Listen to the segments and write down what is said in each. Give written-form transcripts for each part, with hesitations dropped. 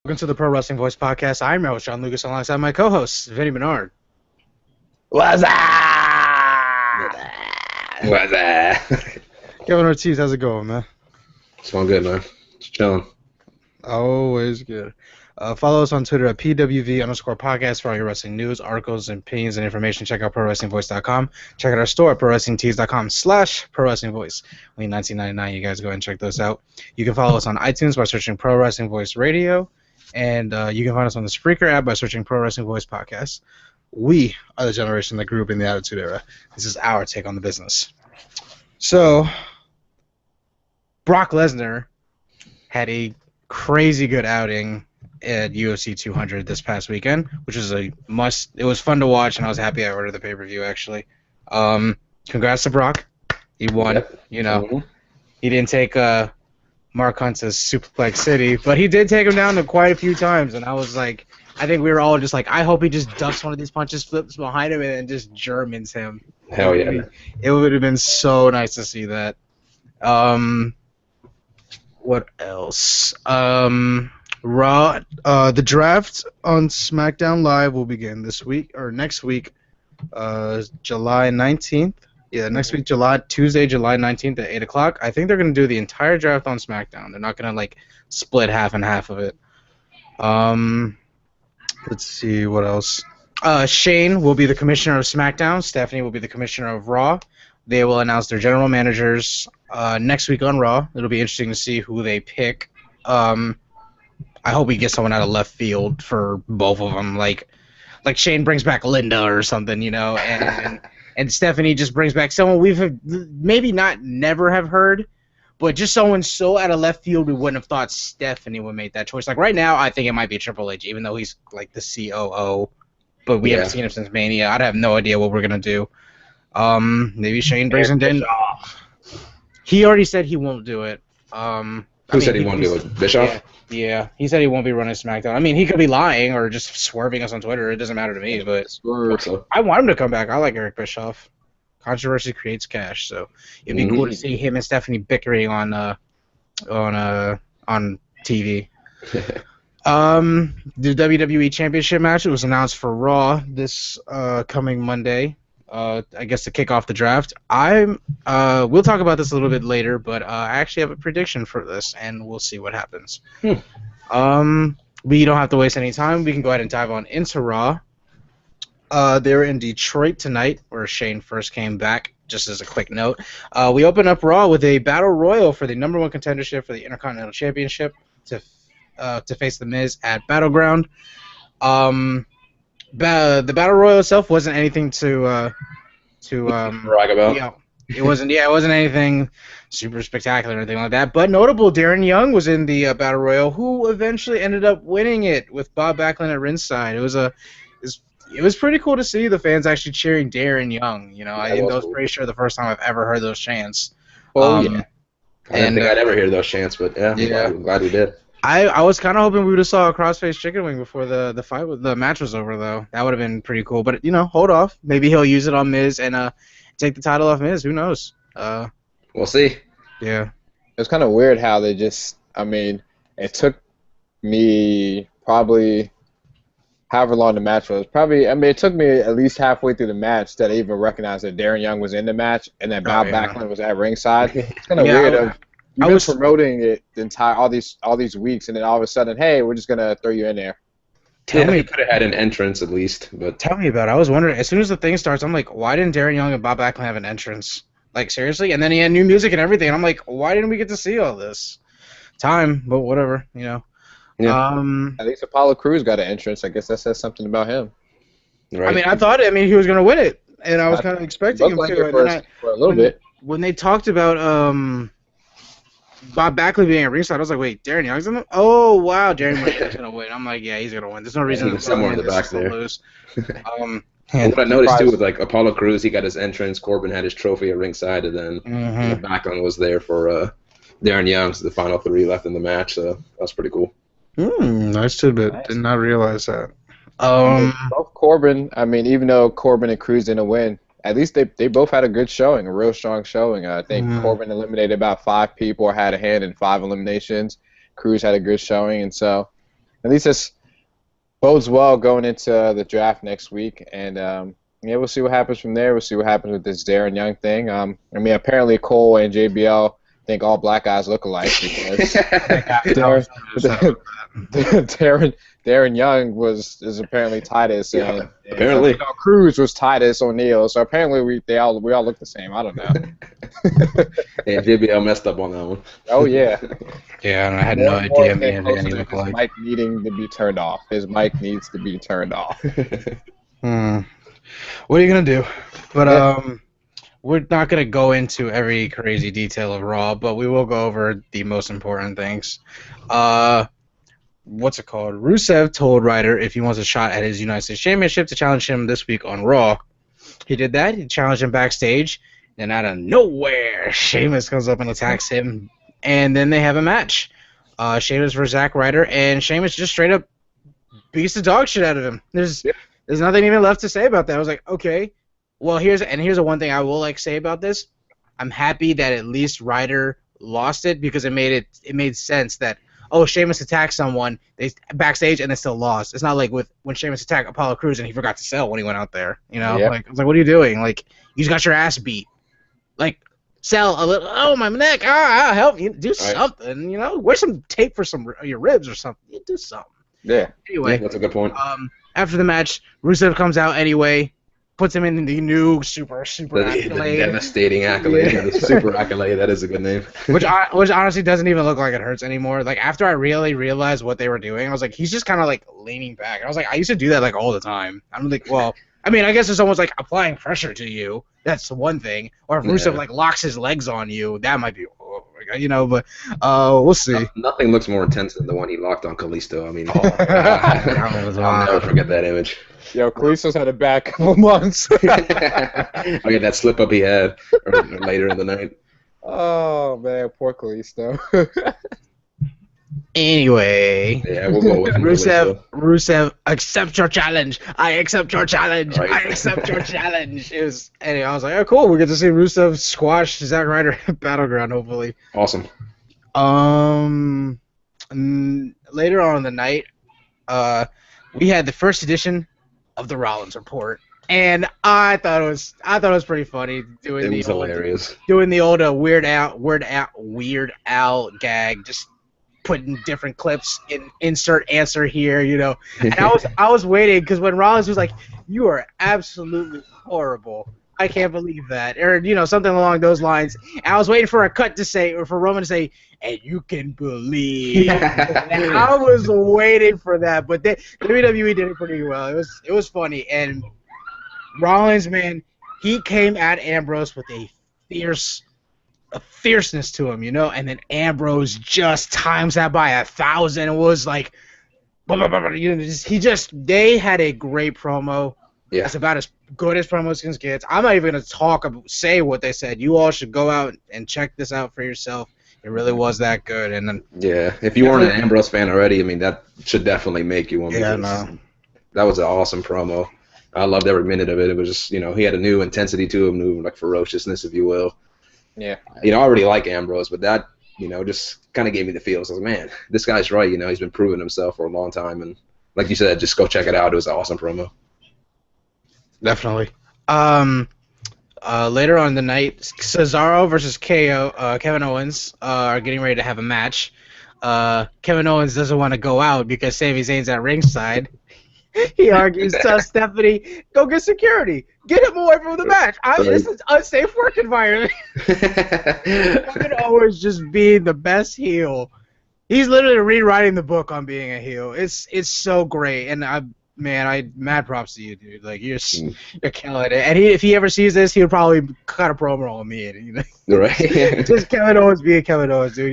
Welcome to the Pro Wrestling Voice Podcast. I'm your host, John Lucas, alongside my co-host, Vinny Bernard. What's up? What's that? Kevin Ortiz, how's it going, man? It's going good, man. Just chilling. Always good. Follow us on Twitter at PWV_podcast for all your wrestling news, articles, and opinions and information. Check out ProWrestlingVoice.com. Check out our store at ProWrestlingTees.com/ProWrestlingVoice. Only $19.99. You guys go ahead and check those out. You can follow us on iTunes by searching Pro Wrestling Voice Radio. And you can find us on the Spreaker app by searching Pro Wrestling Voice Podcast. We are the generation that grew up in the Attitude Era. This is our take on the business. So, Brock Lesnar had a crazy good outing at UFC 200 this past weekend, which was a must. It was fun to watch, and I was happy I ordered the pay-per-view, actually. Congrats to Brock. He won. Yep. You know, he didn't take Mark Hunt's Suplex City, but he did take him down to quite a few times, and I was like, I think we were all just like, I hope he just ducks one of these punches, flips behind him, and then just Germans him. Hell yeah. It would have been so nice to see that. What else? Raw, the draft on SmackDown Live will begin this week, or next week, July 19th. Yeah, next week, Tuesday, July 19th at 8 o'clock. I think they're going to do the entire draft on SmackDown. They're not going to, like, split half and half of it. Let's see, what else? Shane will be the commissioner of SmackDown. Stephanie will be the commissioner of Raw. They will announce their general managers next week on Raw. It'll be interesting to see who they pick. I hope we get someone out of left field for both of them. Like Shane brings back Linda or something, you know, and Stephanie just brings back someone we've maybe never have heard, but just someone so out of left field we wouldn't have thought Stephanie would make that choice. Like right now, I think it might be Triple H, even though he's like the COO, but we haven't seen him since Mania. I'd have no idea what we're gonna do. Maybe Shane brings him in. He already said he won't do it. Who said he won't do it? Bischoff? Yeah, he said he won't be running SmackDown. I mean, he could be lying or just swerving us on Twitter. It doesn't matter to me, but I want him to come back. I like Eric Bischoff. Controversy creates cash, so it'd be cool to see him and Stephanie bickering on TV. The WWE Championship match was announced for Raw this coming Monday. I guess to kick off the draft. We'll talk about this a little bit later, but I actually have a prediction for this, and we'll see what happens. We don't have to waste any time. We can go ahead and dive on into Raw. They're in Detroit tonight, where Shane first came back. Just as a quick note, we open up Raw with a battle royal for the #1 contendership for the Intercontinental Championship to face The Miz at Battleground. The battle royal itself wasn't anything to brag about. You know, it wasn't anything super spectacular or anything like that. But notable, Darren Young was in the battle royal, who eventually ended up winning it with Bob Backlund at ringside. It was pretty cool to see the fans actually cheering Darren Young. You know, I was pretty sure the first time I've ever heard those chants. Oh yeah. I didn't think I'd ever hear those chants, but yeah. I'm glad we did. I was kind of hoping we would have saw a crossface chicken wing before the match was over, though. That would have been pretty cool. But, you know, hold off. Maybe he'll use it on Miz and take the title off Miz. Who knows? We'll see. Yeah. It was kind of weird how they just, I mean, it took me probably however long the match was. It took me at least halfway through the match that I even recognized that Darren Young was in the match and that Bob Backlund was at ringside. It's kind of weird. I was promoting it all these weeks, and then all of a sudden, hey, we're just gonna throw you in there. Tell me, could have had an entrance at least, but tell me about it. I was wondering as soon as the thing starts, I'm like, why didn't Darren Young and Bob Backlund have an entrance? Like seriously? And then he had new music and everything. And I'm like, why didn't we get to see all this? Time, but whatever, you know. Yeah. At least Apollo Crews got an entrance. I guess that says something about him. Right. I mean, he was gonna win it, and I was kind of expecting him to. For a little bit. When they talked about Bob Backlund being at ringside, I was like, wait, Darren Young's in the... Oh, wow, Darren Young's going to win. I'm like, yeah, he's going to win. There's no reason to somewhere in the back there. Lose. What I noticed, too, with like Apollo Crews, he got his entrance, Corbin had his trophy at ringside, and then the Backlund was there for Darren Young, so the final three left in the match, so that was pretty cool. Nice tidbit. Nice. Did not realize that. Both Corbin, I mean, even though Corbin and Crews didn't win, at least they both had a good showing, a real strong showing. I think Corbin eliminated about 5 people or had a hand in 5 eliminations. Crews had a good showing, and so at least this bodes well going into the draft next week. And yeah, we'll see what happens from there. We'll see what happens with this Darren Young thing. I mean, apparently Cole and JBL think all black guys look alike because Darren Young is apparently Titus, and apparently Cruz was Titus O'Neil. So apparently we all look the same. I don't know. Yeah, JBL messed up on that one. Oh yeah. Yeah, and I had no idea me and Danny look His like. mic needing to be turned off. His mic needs to be turned off. What are you gonna do? But we're not gonna go into every crazy detail of Raw, but we will go over the most important things. What's it called? Rusev told Ryder if he wants a shot at his United States Championship to challenge him this week on Raw. He did that. He challenged him backstage, and out of nowhere, Sheamus comes up and attacks him, and then they have a match. Sheamus versus Zack Ryder, and Sheamus just straight up beats the dog shit out of him. There's nothing even left to say about that. I was like, okay. Well, here's the one thing I will say about this. I'm happy that at least Ryder lost it because it made sense that Sheamus attacked someone backstage and they still lost. It's not like when Sheamus attacked Apollo Crews and he forgot to sell when he went out there. Like I was like, what are you doing? Like you just got your ass beat. Like sell a little. Oh my neck! I'll help you do something. Wear some tape for your ribs or something. You do something. Yeah. Anyway, that's a good point. After the match, Rusev comes out anyway. Puts him in the new super accolade. The devastating accolade. Yeah. The super accolade. That is a good name. which honestly doesn't even look like it hurts anymore. Like after I really realized what they were doing, I was like, he's just kind of like leaning back. And I was like, I used to do that like all the time. I'm like, well, I mean, I guess if someone's like applying pressure to you, that's one thing. Or if Rusev like locks his legs on you, that might be, But we'll see. Nothing looks more intense than the one he locked on Kalisto. I mean, I'll never forget that image. Yo, Kalisto's had a bad couple months. That slip up he had later in the night. Oh man, poor Kalisto. Anyway, yeah, we'll go with Rusev, accept your challenge. I accept your challenge. Right. I accept your challenge. Anyway, I was like, oh cool, we get to see Rusev squash Zack Ryder at Battleground, hopefully. Awesome. Later on in the night, we had the first edition of the Rollins Report, and I thought it was pretty funny doing hilarious. Doing the old Weird Al gag, just putting different clips in insert answer here, And I was waiting because when Rollins was like, "You are absolutely horrible. I can't believe that," or something along those lines. And I was waiting for a cut to say, or for Roman to say, "And you can believe." And I was waiting for that, but WWE did it pretty well. It was funny, and Rollins, man, he came at Ambrose with a fierceness to him, and then Ambrose just times that by 1,000. It was like, they had a great promo. Yeah. It's about as good as promos can get. I'm not even going to say what they said. You all should go out and check this out for yourself. It really was that good. And then if you weren't an Ambrose fan already, I mean, that should definitely make you one. Yeah, no. That was an awesome promo. I loved every minute of it. It was just, he had a new intensity to him, new like ferociousness, if you will. Yeah. I already like Ambrose, but that, just kind of gave me the feels. I was like, man, this guy's right. He's been proving himself for a long time. And like you said, just go check it out. It was an awesome promo. Definitely. Later on in the night, Cesaro versus Kevin Owens are getting ready to have a match. Kevin Owens doesn't want to go out because Sami Zayn's at ringside. He argues, tells Stephanie, go get security. Get him away from the match. This is unsafe work environment. Kevin Owens just being the best heel. He's literally rewriting the book on being a heel. It's so great, and mad props to you, dude. Like you're killing it. And if he ever sees this, he would probably cut a promo on me. Right. Just Kevin Owens being Kevin Owens, dude.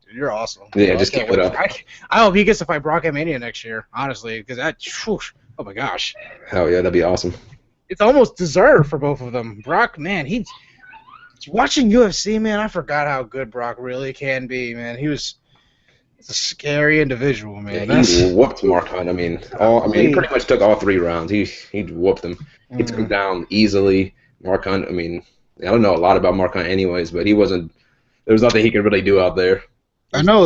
You're awesome. Yeah, just keep it up. I hope he gets to fight Brock at Mania next year, honestly, because oh my gosh. Hell yeah, that'd be awesome. It's almost deserved for both of them. Brock, man, he's watching UFC, man. I forgot how good Brock really can be, man. He's a scary individual, man. Yeah, he whooped Mark Hunt. He pretty much took all 3 rounds. He whooped him. He took him down easily. Mark Hunt, I don't know a lot about Mark Hunt anyways, but there was nothing he could really do out there. I know,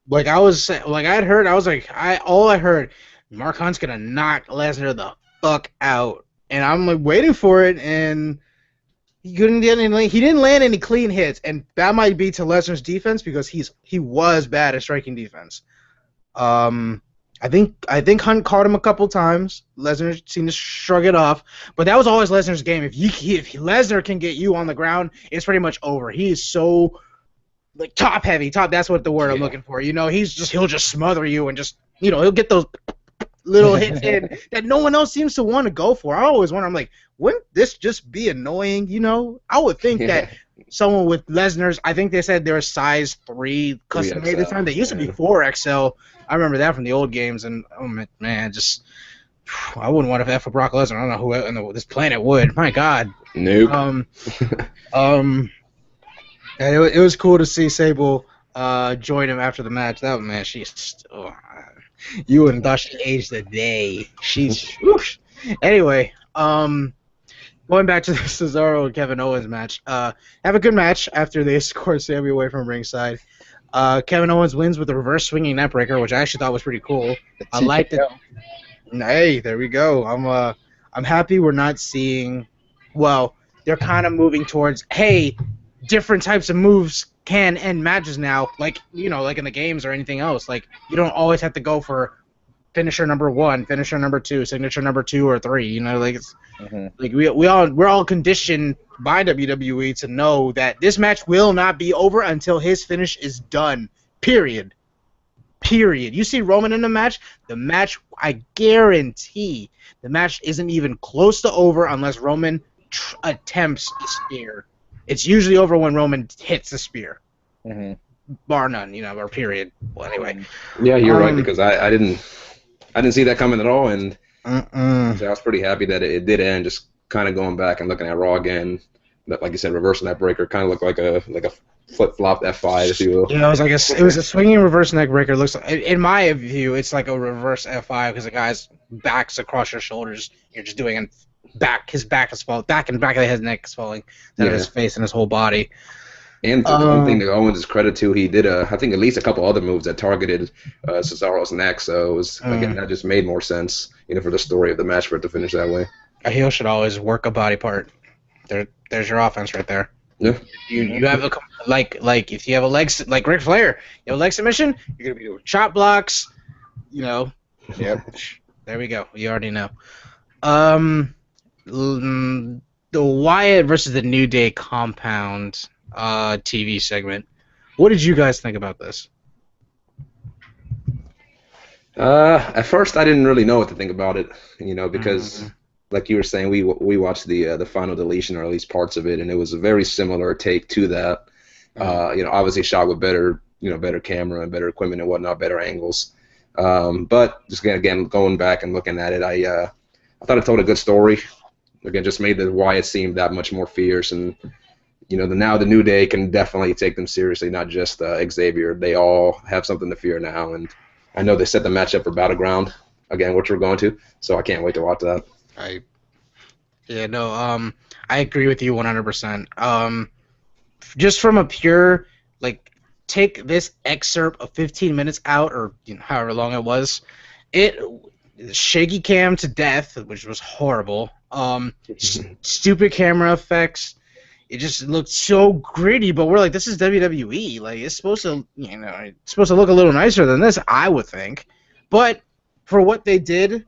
Like I'd heard, all I heard, Mark Hunt's gonna knock Lesnar the fuck out, and I'm like waiting for it, and he didn't land any clean hits, and that might be to Lesnar's defense because he was bad at striking defense. I think Hunt caught him a couple times. Lesnar seemed to shrug it off, but that was always Lesnar's game. If Lesnar can get you on the ground, it's pretty much over. He is so like top heavy. That's what the word I'm looking for. He'll just smother you and just he'll get those little hits in that no one else seems to want to go for. I always wonder, I'm like, wouldn't this just be annoying? I would think that someone with Lesnar's, I think they said they're size 3 custom made this time. They used to be 4XL. I remember that from the old games, and oh man, just I wouldn't want to F for Brock Lesnar. I don't know who on this planet would. My God. Nope. It was cool to see Sable join him after the match. That man, you wouldn't thought she aged a day. She's whoosh. Anyway, going back to the Cesaro and Kevin Owens match. Have a good match after they escort Sammy away from ringside. Kevin Owens wins with a reverse swinging neckbreaker, which I actually thought was pretty cool. I liked it. Hey, there we go. I'm happy we're not seeing. Well, they're kind of moving towards different types of moves can end matches now, like like in the games or anything else. Like you don't always have to go for finisher number 1, finisher number 2, signature number 2 or 3. Like it's like we're all conditioned by WWE to know that this match will not be over until his finish is done. Period. You see Roman in the match, I guarantee the match isn't even close to over unless Roman attempts a spear. It's usually over when Roman hits the spear. Bar none, or period. Well, anyway. Yeah, you're right, because I didn't see that coming at all, and so I was pretty happy that it did end. Just kind of going back and looking at Raw again, that, like you said, reversing that breaker kind of looked like a flip-flop F5, if you will. Yeah, it was a swinging reverse neck breaker. It looks like, in my view, it's like a reverse F5 because the guy's back's across your shoulders. You're just doing his back is falling, back of his neck is falling, then his face and his whole body. And one thing to Owens' credit too, he did I think at least a couple other moves that targeted Cesaro's neck. So it was again that just made more sense, for the story of the match for it to finish that way. A heel should always work a body part. There's your offense right there. Yeah. You have like if you have a leg like Ric Flair, you have a leg submission, you're gonna be doing chop blocks. Yep. There we go. You already know. The Wyatt versus the New Day compound TV segment. What did you guys think about this? At first, I didn't really know what to think about it, because, like you were saying, we watched the final deletion, or at least parts of it, and it was a very similar take to that. Obviously shot with better camera and better equipment and whatnot, better angles. But just again, going back and looking at it, I thought it told a good story. Again, just made the Wyatt seem that much more fierce, and now the New Day can definitely take them seriously, not just Xavier. They all have something to fear now, and I know they set the match up for Battleground again, which we're going to. So I can't wait to watch that. I agree with you 100%. Just from a pure take this excerpt of 15 minutes out, or however long it was. It shaky cam to death, which was horrible. Stupid camera effects. It just looked so gritty, but we're like, this is WWE. Like, it's supposed to, look a little nicer than this, I would think. But for what they did,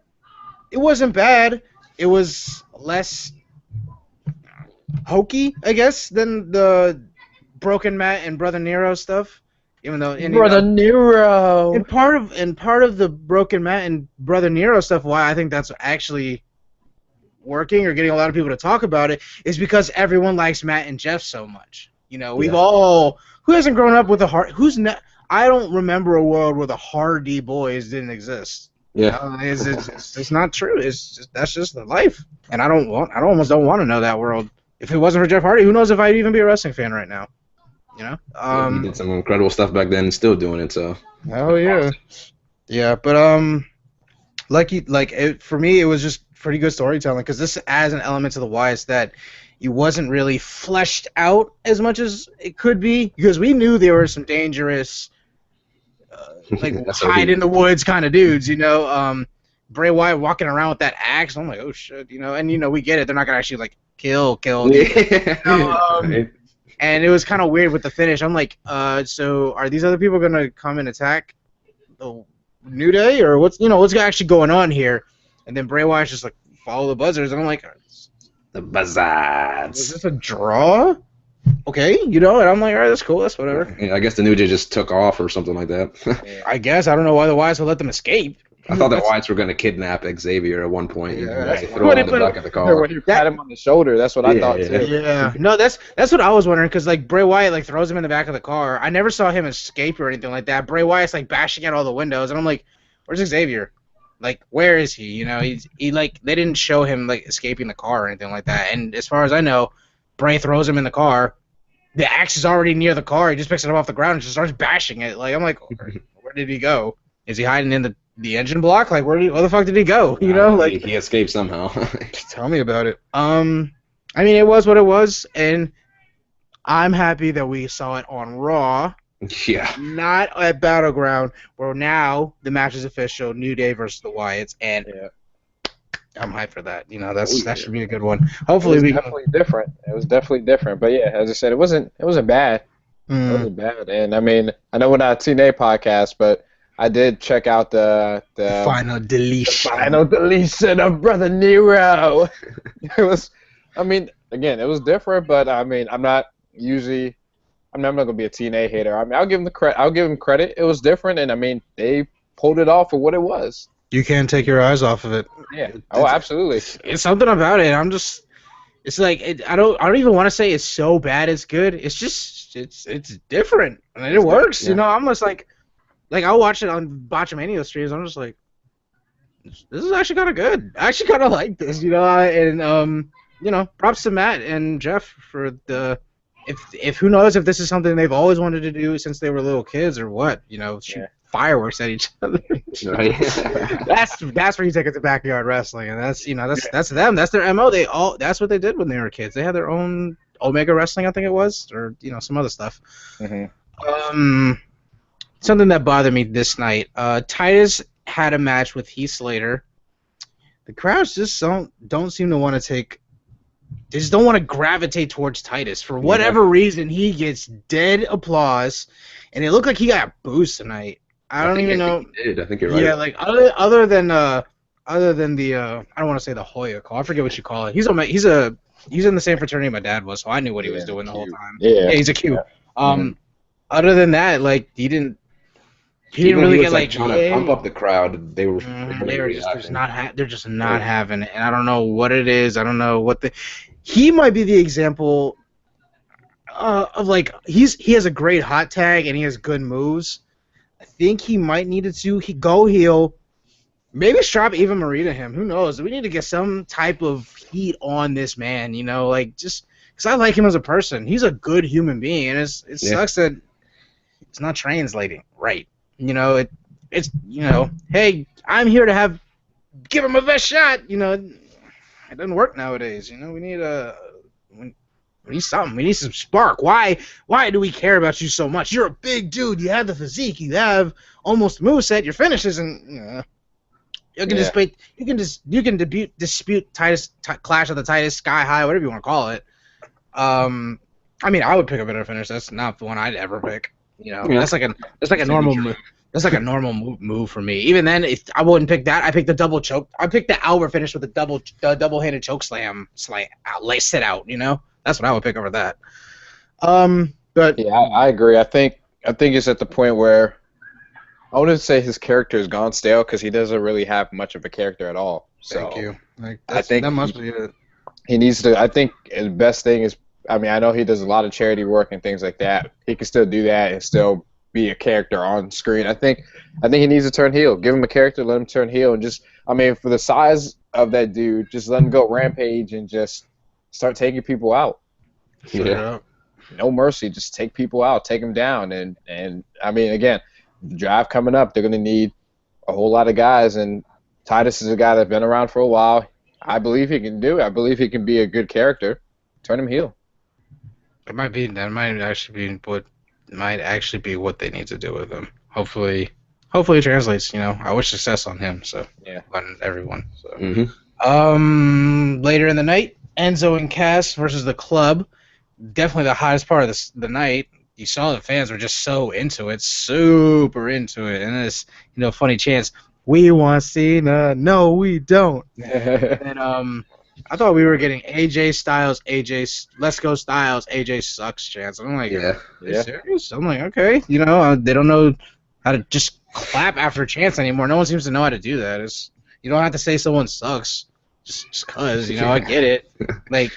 it wasn't bad. It was less hokey, I guess, than the Broken Matt and Brother Nero stuff. Even though Brother Nero. And part of the Broken Matt and Brother Nero stuff, why I think that's actually working or getting a lot of people to talk about it, is because everyone likes Matt and Jeff so much. We've all, who hasn't grown up with a heart, I don't remember a world where the Hardy Boys didn't exist. Yeah. It's not true. That's just the life. And I almost don't want to know that world. If it wasn't for Jeff Hardy, who knows if I'd even be a wrestling fan right now. He did some incredible stuff back then and still doing it, so. Oh yeah. Yeah, but for me it was just pretty good storytelling, because this adds an element to the Wyatts that it wasn't really fleshed out as much as it could be, because we knew there were some dangerous That's so hide he- in the woods kind of dudes, you know. Bray Wyatt walking around with that axe. I'm like, oh shit, you know. And you know, we get it. They're not gonna actually like kill. Yeah. Right. And it was kind of weird with the finish. I'm like, so are these other people gonna come and attack the New Day, or what's actually going on here? And then Bray Wyatt's just like, follow the buzzers, and I'm like, The is buzzards. this a draw? Okay, you know, and I'm like, all right, that's cool, that's whatever. Yeah, I guess the New Day just took off or something like that. I guess I don't know why the Wyatts would let them escape. I thought the Wyatts were going to kidnap Xavier at one point. Yeah, and that's throw him in the back of the car. When you pat him on the shoulder, that's what I thought too. Yeah, no, that's what I was wondering, because like Bray Wyatt like throws him in the back of the car. I never saw him escape or anything like that. Bray Wyatt's like bashing at all the windows, and I'm like, where's Xavier? Like, where is he? You know, he like they didn't show him like escaping the car or anything like that. And as far as I know, Bray throws him in the car. The axe is already near the car. He just picks it up off the ground and just starts bashing it. Like, I'm like, where did he go? Is he hiding in the engine block? Like, where the fuck did he go? You know, like he escaped somehow. tell me about it. I mean, it was what it was, and I'm happy that we saw it on Raw, Yeah. not at Battleground, where now the match is official: New Day versus the Wyatts, and I'm hyped for that. You know, that should be a good one. Hopefully, It was definitely different. It was definitely different. But yeah, as I said, it wasn't bad. It wasn't bad. And I mean, I know we're not a TNA podcast, but I did check out the final deletion. final deletion of Brother Nero. It was, I mean, again, it was different, but I mean, I'm not gonna be a TNA hater. I mean, I'll give them credit. It was different, and I mean, they pulled it off for what it was. You can't take your eyes off of it. Yeah. Oh, absolutely. It's something about it. It's like I don't even want to say it's so bad it's good. It's just it's different and it works. Yeah. You know, I'm just like I'll watch it on Botchamania streams. I'm just like, this is actually kind of good. I actually kind of like this. You know, and you know, props to Matt and Jeff for the. If who knows if this is something they've always wanted to do since they were little kids or what, you know, shoot fireworks at each other. Right. That's where you take it to backyard wrestling, and that's them. That's their MO. That's what they did when they were kids. They had their own Omega Wrestling, I think it was, or you know, some other stuff. Mm-hmm. Something that bothered me this night. Titus had a match with Heath Slater. The crowds just don't seem to want to take. They just don't want to gravitate towards Titus. For whatever reason, he gets dead applause, and it looked like he got boosted tonight. I don't even know. He did. I think you're right. Yeah, like other than the I don't want to say the Hoya call. I forget what you call it. He's in the same fraternity my dad was, so I knew what he was doing the whole time. Yeah, he's a Q. Yeah. Other than that, like he didn't really get like trying to pump up the crowd. They were they're just not having it, and I don't know what it is. I don't know what he might be the example of like he has a great hot tag and he has good moves. I think he might need to go heel, maybe strap Eva Marie to him. Who knows? We need to get some type of heat on this man. You know, like just because I like him as a person. He's a good human being, and it sucks that it's not translating right. You know, it's you know, hey, I'm here to give him a best shot. You know, it doesn't work nowadays. You know, we need something. We need some spark. Why do we care about you so much? You're a big dude. You have the physique. You have almost moveset. Your finish isn't. You can dispute Titus Clash of the Titus, Sky High, whatever you want to call it. I mean, I would pick a better finish. That's not the one I'd ever pick. You know, that's like a normal move. That's like a normal move for me. Even then, I wouldn't pick that. I pick the double choke. I pick the Albert finish with the double-handed choke slam, sit out. You know, that's what I would pick over that. But yeah, I agree. I think it's at the point where I wouldn't say his character has gone stale because he doesn't really have much of a character at all. So thank you. I think that must be it. He needs to. I think the best thing is. I mean, I know he does a lot of charity work and things like that. He can still do that and still be a character on screen. I think he needs to turn heel. Give him a character, let him turn heel, and just, I mean, for the size of that dude, just let him go rampage and just start taking people out. Yeah. No mercy, just take people out, take them down, and I mean, again, the draft coming up, they're gonna need a whole lot of guys, and Titus is a guy that's been around for a while. I believe he can do it. I believe he can be a good character. Turn him heel. That might actually be what they need to do with him. hopefully it translates. I wish success on him. So Yeah. on everyone. So later in the night, Enzo and Cass versus the Club. Definitely the hottest part of the night. You saw the fans were just so into it, super into it, and this funny chants. We want Cena. No, we don't. And I thought we were getting AJ Styles, Let's Go Styles, AJ sucks chants. I'm like, are you serious? I'm like, okay. They don't know how to just clap after chants anymore. No one seems to know how to do that. You don't have to say someone sucks just cause. I get it. Like,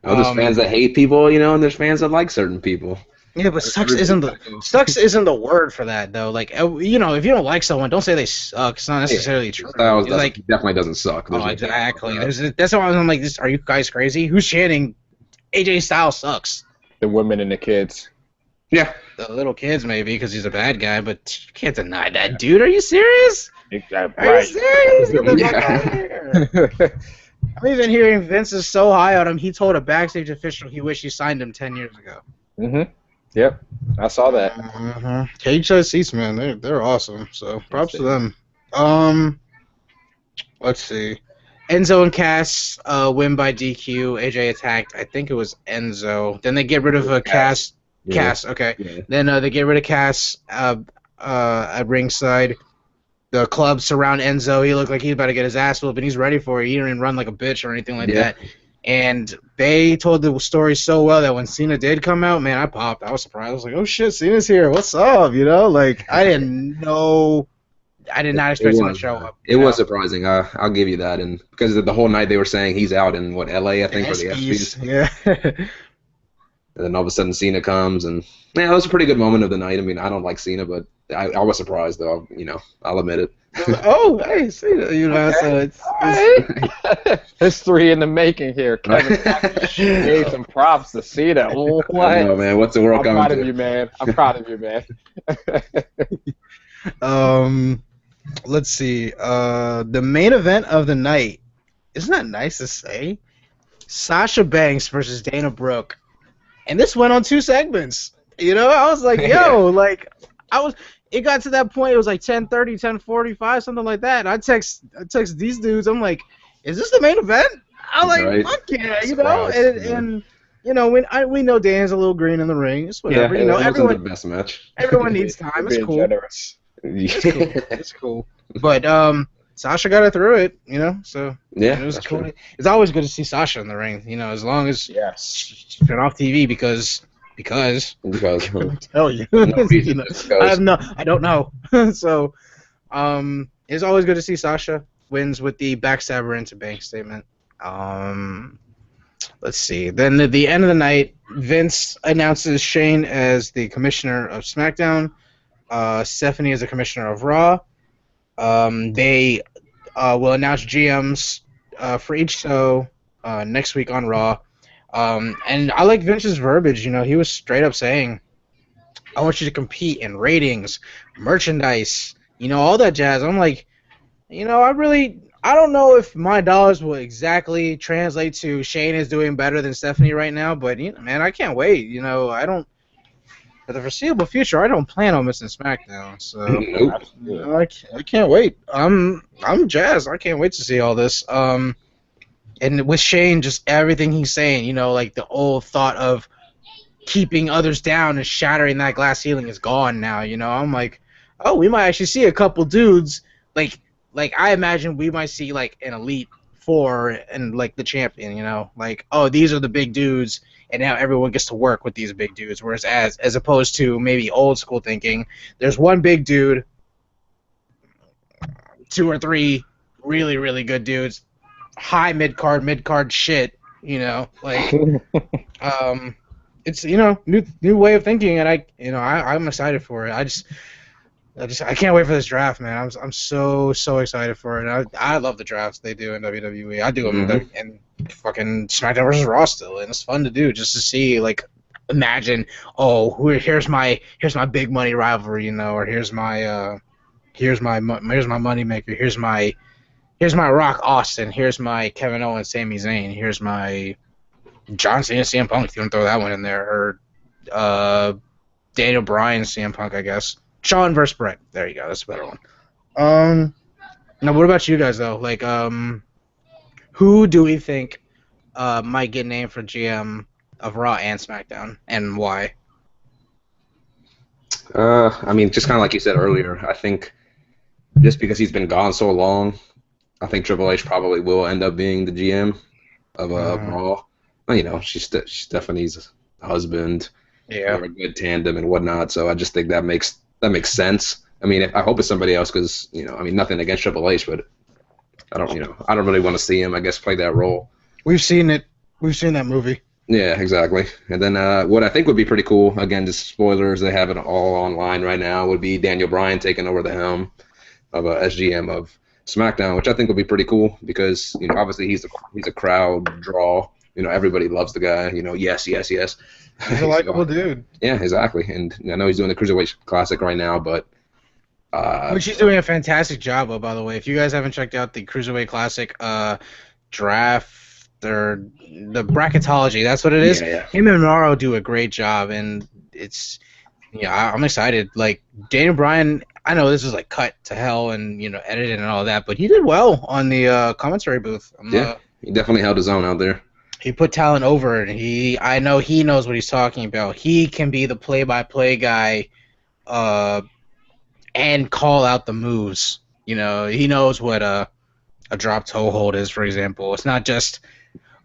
there's fans that hate people, and there's fans that like certain people. Yeah, but sucks isn't the word for that though. Like, if you don't like someone, don't say they suck. It's not necessarily true. Styles definitely doesn't suck. Exactly. That's why I'm like, are you guys crazy? Who's chanting AJ Styles sucks? The women and the kids. Yeah. The little kids maybe because he's a bad guy, but you can't deny that, dude. Are you serious? Are you serious? Get the fuck out of here. I'm even hearing Vince is so high on him. He told a backstage official he wished he signed him 10 years ago. Mhm. Yep, I saw that. Cage side seats, man, they're awesome. So props to them. Let's see. Enzo and Cass win by DQ. AJ attacked. I think it was Enzo. Then they get rid of Cass. Cass. Okay. Yeah. Then they get rid of Cass at ringside. The Club surround Enzo. He looked like he's about to get his ass whooped, and he's ready for it. He didn't even run like a bitch or anything like that. And they told the story so well that when Cena did come out, man, I popped. I was surprised. I was like, oh, shit, Cena's here. What's up? Like, I didn't know. I did not expect him to show up. It was surprising. I'll give you that. And because the whole night they were saying he's out in, L.A., I think, for the ESPYs. Yeah. And then all of a sudden Cena comes, and that was a pretty good moment of the night. I mean, I don't like Cena, but I was surprised, though. I'll admit it. Oh, hey, Cena. So it's history in the making here. Kevin gave some props to Cena. What? I know, man. What's the world coming to? I'm proud of you, man. I'm proud of you, man. Let's see. The main event of the night. Isn't that nice to say? Sasha Banks versus Dana Brooke. And this went on 2 segments. I was like, yo, it got to that point, it was like 10:30, 10:45, something like that. And I text these dudes, I'm like, is this the main event? I'm like, fuck yeah, and we know Dan's a little green in the ring. It's whatever, everyone the best match. Everyone needs time. It's cool. Generous. It's cool. But Sasha got her through it, so yeah, it was cool. True. It's always good to see Sasha in the ring, as long as she's been off TV because I tell you, I don't know. So, it's always good to see Sasha wins with the backstabber into Bank statement. Let's see. Then at the end of the night, Vince announces Shane as the commissioner of SmackDown, Stephanie as the commissioner of Raw. They will announce GMs for each show next week on Raw. And I like Vince's verbiage. He was straight up saying, I want you to compete in ratings, merchandise, all that jazz. I'm like, I don't know if my dollars will exactly translate to Shane is doing better than Stephanie right now, but, man, I can't wait. For the foreseeable future, I don't plan on missing SmackDown. So, I can't wait. I'm jazzed. I can't wait to see all this. And with Shane, just everything he's saying, like the old thought of keeping others down and shattering that glass ceiling is gone now. I'm like, oh, we might actually see a couple dudes. Like I imagine we might see like an Elite Four and like the champion. Like, oh, these are the big dudes, and now everyone gets to work with these big dudes. Whereas as opposed to maybe old school thinking, there's one big dude, 2 or 3 really, really good dudes. High mid-card shit, like it's new way of thinking, and I'm excited for it. I can't wait for this draft, man. I'm so excited for it. I love the drafts they do in WWE. I do them in fucking SmackDown versus Raw still, and it's fun to do just to see, like, imagine, here's my big money rivalry, or here's my money maker, here's my Rock Austin. Here's my Kevin Owens, Sami Zayn. Here's my John Cena, CM Punk. If you want to throw that one in there, or Daniel Bryan, CM Punk, I guess. Shawn versus Brett. There you go. That's a better one. Now what about you guys though? Like, who do we think might get named for GM of Raw and SmackDown, and why? I mean, just kind of like you said earlier, I think just because he's been gone so long, I think Triple H probably will end up being the GM of Raw. Well, you know, she's Stephanie's husband. Yeah. They're a good tandem and whatnot. So I just think that makes sense. I mean, I hope it's somebody else because I mean, nothing against Triple H, but I don't really want to see him, I guess, play that role. We've seen it. We've seen that movie. Yeah, exactly. And then what I think would be pretty cool, again, just spoilers, they have it all online right now, would be Daniel Bryan taking over the helm of as GM of SmackDown, which I think would be pretty cool because obviously he's a crowd draw. Everybody loves the guy. Yes. He's a likable dude. Yeah, exactly. And I know he's doing the Cruiserweight Classic right now, but which he's doing a fantastic job of, by the way. If you guys haven't checked out the Cruiserweight Classic draft, or the bracketology, that's what it is. Yeah. Him and Morrow do a great job, and it's I'm excited. Like Daniel Bryan, I know this is like cut to hell and edited and all that, but he did well on the commentary booth. He definitely held his own out there. He put talent over, and I know he knows what he's talking about. He can be the play-by-play guy, and call out the moves. He knows what a drop toe hold is, for example. It's not just,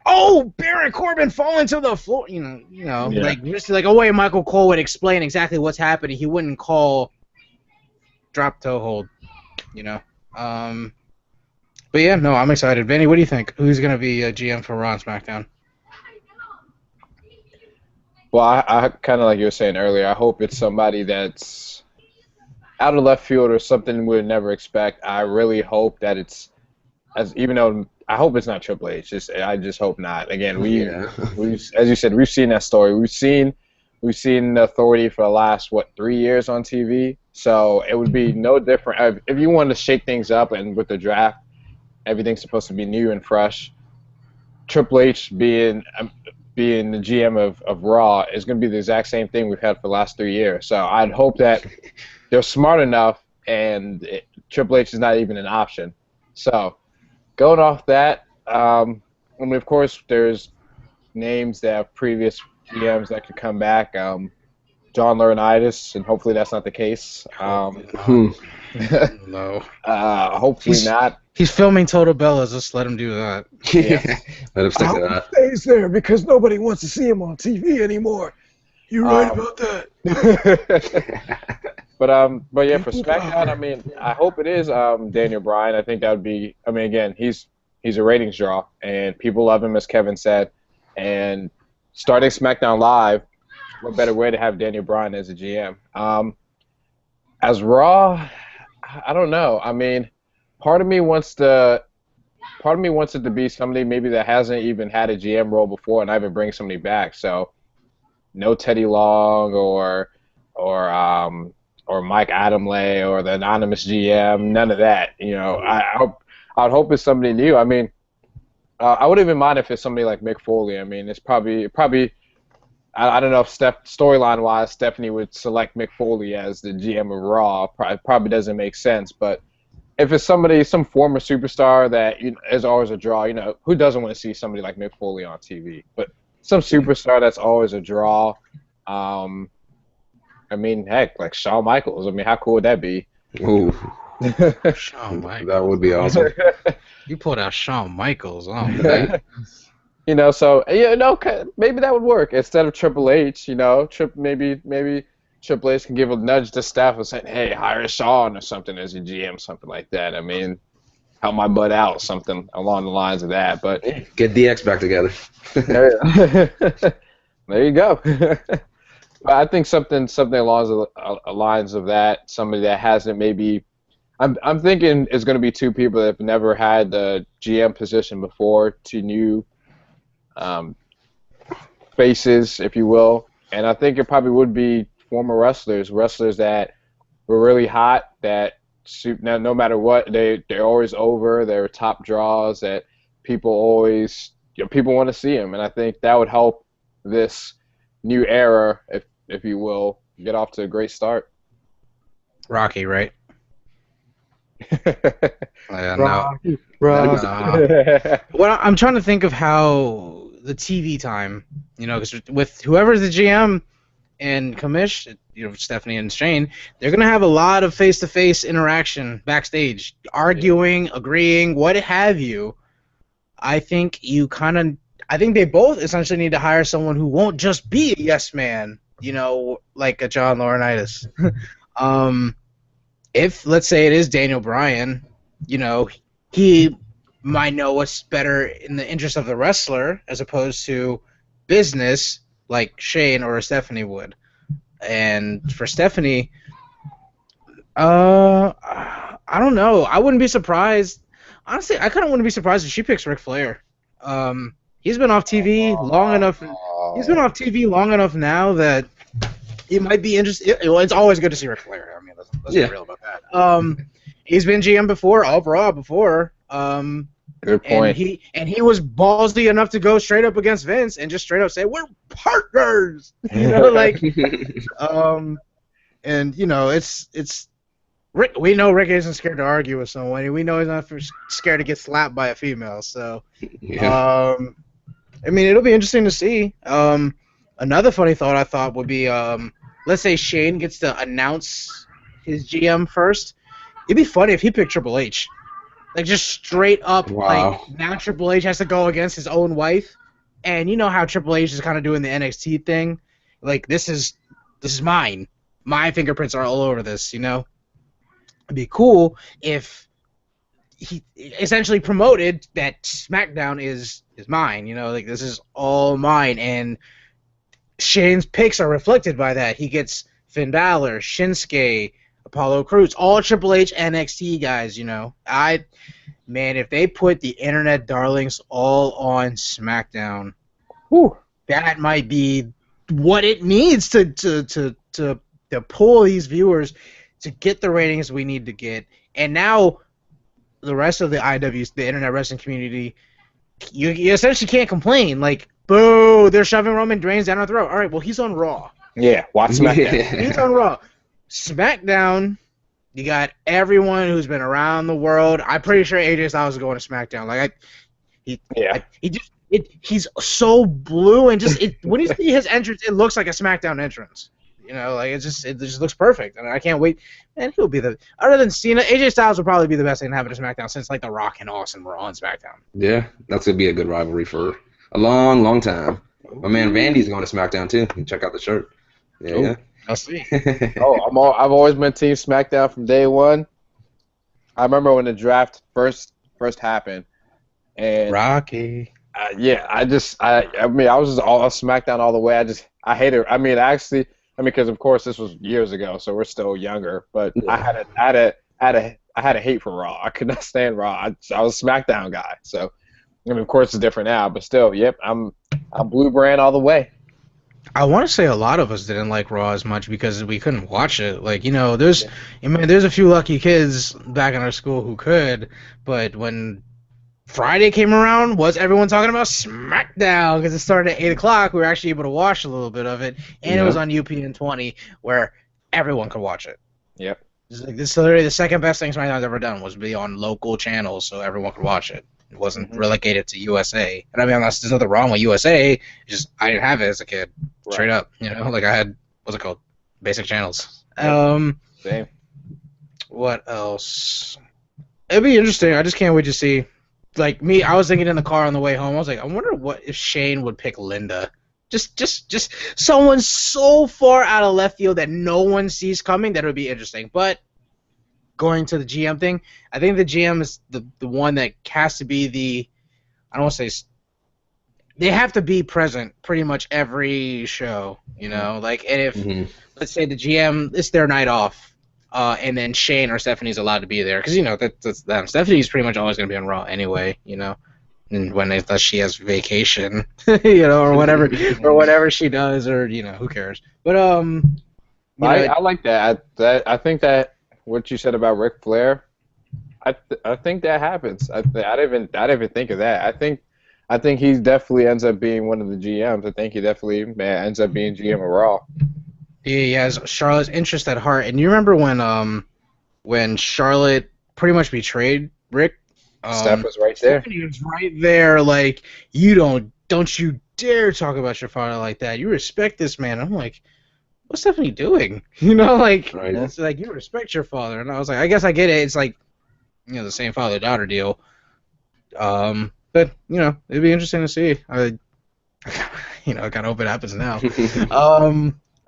oh, Baron Corbin falling to the floor. Like just like a way Michael Cole would explain exactly what's happening. He wouldn't call drop toe hold. But yeah, no, I'm excited. Vinny, what do you think? Who's gonna be a GM for Raw and SmackDown? Well, I kind of like you were saying earlier, I hope it's somebody that's out of left field or something we would never expect. I really hope that it's, even though I hope it's not Triple H. I just hope not. Again, we as you said, we've seen that story. We've seen the Authority for the last 3 years on TV. So it would be no different if you wanted to shake things up, and with the draft, everything's supposed to be new and fresh. Triple H being the GM of Raw is going to be the exact same thing we've had for the last 3 years. So I'd hope that they're smart enough and Triple H is not even an option. So going off that, I mean, of course, there's names that have previous GMs that could come back. John Laurinaitis, and hopefully that's not the case. No. Hopefully not. He's filming Total Bellas. Just let him do that. Yeah. Let him stick to that. Stays there because nobody wants to see him on TV anymore. You're right about that. But yeah, for SmackDown, I mean, I hope it is Daniel Bryan. I think that would be. I mean, again, he's a ratings draw, and people love him, as Kevin said. And starting SmackDown Live, what better way to have Daniel Bryan as a GM? As Raw, I don't know. I mean, part of me wants it to be somebody maybe that hasn't even had a GM role before, and I even bring somebody back. So, no Teddy Long or Mike Adamle or the anonymous GM. None of that. I'd hope it's somebody new. I mean, I wouldn't even mind if it's somebody like Mick Foley. I mean, it's probably. I don't know if storyline-wise, Stephanie would select Mick Foley as the GM of Raw. Probably doesn't make sense. But if it's some former superstar that is always a draw, who doesn't want to see somebody like Mick Foley on TV? But some superstar that's always a draw. I mean, heck, like Shawn Michaels. I mean, how cool would that be? Ooh. Shawn Michaels. That would be awesome. You pulled out Shawn Michaels. Oh, man. So maybe that would work instead of Triple H. Maybe Triple H can give a nudge to staff and say, "Hey, hire Shawn or something as your GM, something like that." I mean, help my butt out, something along the lines of that. But get DX back together. There you go. But I think something along the lines of that. Somebody that hasn't maybe. I'm thinking it's going to be two people that have never had the GM position before, two new faces, if you will, and I think it probably would be former wrestlers that were really hot, that no matter what, they're always over, they're top draws, that people want to see them, and I think that would help this new era, if you will, get off to a great start. Rocky, right? No. That was Well, I'm trying to think of how the TV time, because with whoever's the GM and commish, Stephanie and Shane, they're gonna have a lot of face-to-face interaction backstage, arguing, agreeing, what have you. I think they both essentially need to hire someone who won't just be a yes man, like a John Laurinaitis. If let's say it is Daniel Bryan, he might know what's better in the interest of the wrestler as opposed to business like Shane or Stephanie would. And for Stephanie, I don't know. I wouldn't be surprised. Honestly, I kind of wouldn't be surprised if she picks Ric Flair. He's been off TV long enough. He's been off TV long enough now that he might be interested. Well, it's always good to see Ric Flair. I mean, let's be real about that. He's been GM before, all Raw before. Good point. And he was ballsy enough to go straight up against Vince and just straight up say, "We're partners," and it's Rick. We know Rick isn't scared to argue with someone. We know he's not scared to get slapped by a female. So, I mean, it'll be interesting to see. Another funny thought I thought would be, let's say Shane gets to announce his GM first. It'd be funny if he picked Triple H. Like, just straight up, now Triple H has to go against his own wife. And you know how Triple H is kind of doing the NXT thing? Like, this is mine. My fingerprints are all over this, It'd be cool if he essentially promoted that SmackDown is mine, like, this is all mine. And Shane's picks are reflected by that. He gets Finn Balor, Shinsuke, Apollo Crews, all Triple H NXT guys, Man, if they put the internet darlings all on SmackDown, that might be what it needs to pull these viewers to get the ratings we need to get. And now the rest of the IWs, the internet wrestling community, you essentially can't complain. Like, boo, they're shoving Roman Reigns down our throat. All right, well, he's on Raw. Yeah, watch SmackDown. He's on Raw. SmackDown, you got everyone who's been around the world. I'm pretty sure AJ Styles is going to SmackDown. He's so blue, and when you see his entrance, it looks like a SmackDown entrance. It just looks perfect, and I can't wait. And he'll be other than Cena, AJ Styles will probably be the best thing to happen to SmackDown since like The Rock and Austin were on SmackDown. Yeah, that's gonna be a good rivalry for a long, long time. My man Vandy's going to SmackDown too. You can check out the shirt. Yeah. I'll see. I've always been Team SmackDown from day one. I remember when the draft first happened, and Rocky. I was just all SmackDown all the way. I hate it. Because of course this was years ago, so we're still younger. But I had a hate for Raw. I could not stand Raw. I was a SmackDown guy. So of course it's different now, but still, yep, I'm blue brand all the way. I want to say a lot of us didn't like Raw as much because we couldn't watch it. Like, there's a few lucky kids back in our school who could, but when Friday came around, was everyone talking about SmackDown? Because it started at 8 o'clock, we were actually able to watch a little bit of it, and it was on UPN 20 where everyone could watch it. Yep. This is literally the second best thing SmackDown's ever done was be on local channels so everyone could watch it. It wasn't relegated to USA. And there's nothing wrong with USA. Just I didn't have it as a kid. Right. Straight up. Like I had, what's it called? Basic channels. Same. What else? It'd be interesting. I just can't wait to see. Like me, I was thinking in the car on the way home, I was like, I wonder what if Shane would pick Linda. Just someone so far out of left field that no one sees coming that it would be interesting. But going to the GM thing, I think the GM is the one that has to be I don't want to say, they have to be present pretty much every show, and if, let's say the GM, it's their night off, and then Shane or Stephanie's allowed to be there, because, that's them. Stephanie's pretty much always going to be on Raw anyway, and when she has vacation, or whatever she does, or, who cares. But, I like that. I think that what you said about Ric Flair, I think that happens. I didn't even think of that. I think he definitely ends up being one of the GMs. I think he definitely ends up being GM of Raw. He has Charlotte's interest at heart. And you remember when Charlotte pretty much betrayed Rick? Steph was right there. Stephanie was right there, like, don't you dare talk about your father like that. You respect this man. I'm like, what's Stephanie doing? Like, Right. it's like, you respect your father. And I was like, I guess I get it. It's like, the same father-daughter deal. But, it'd be interesting to see. I kind of hope it happens now.